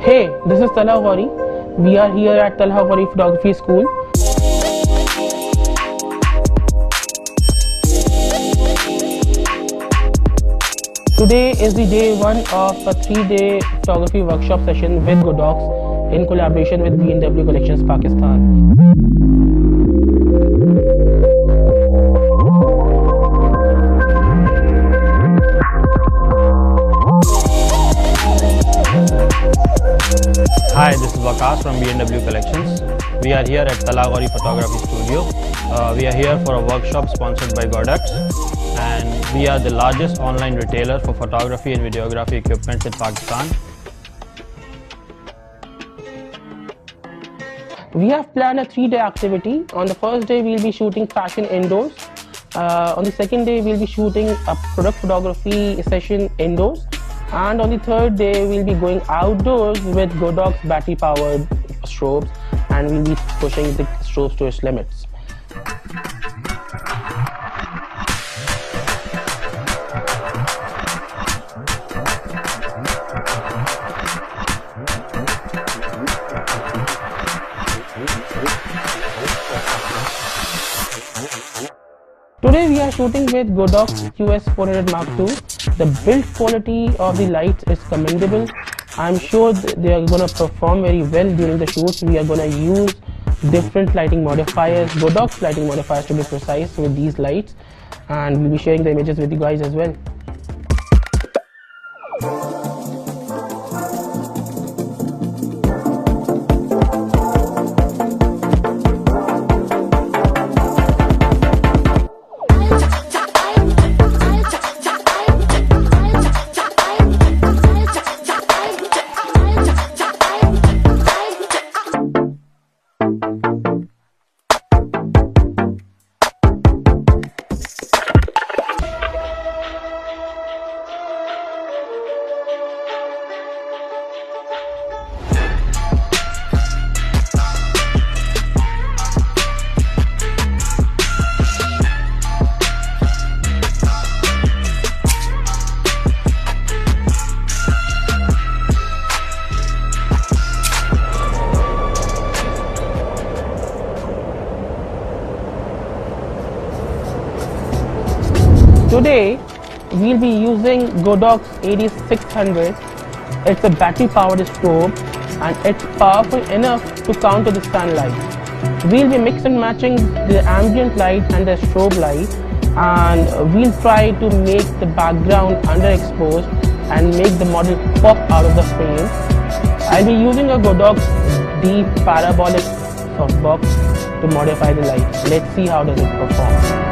Hey, this is TALHA GHOURI. We are here at TALHA GHOURI Photography School. Today is the day one of a 3-day photography workshop session with Godox in collaboration with B&W Collections Pakistan. Hi, this is Vakas from B&W Collections. We are here at TALHA GHOURI Photography Studio. We are here for a workshop sponsored by Godox, and we are the largest online retailer for photography and videography equipment in Pakistan. We have planned a 3-day activity. On the first day, we'll be shooting fashion indoors. On the second day, we'll be shooting a product photography session indoors. And on the third day, we'll be going outdoors with Godox battery-powered strobes, and we'll be pushing the strobes to its limits. Today we are shooting with Godox QS400 Mark II. The build quality of the lights is commendable. I'm sure they are going to perform very well during the shoots. We are going to use different lighting modifiers, Godox lighting modifiers to be precise, with these lights, and we'll be sharing the images with you guys as well. Today we'll be using Godox 8600. It's a battery powered strobe and it's powerful enough to counter the sunlight. We'll be mix and matching the ambient light and the strobe light, and we'll try to make the background underexposed and make the model pop out of the frame. I'll be using a Godox deep parabolic softbox to modify the light. Let's see how does it perform.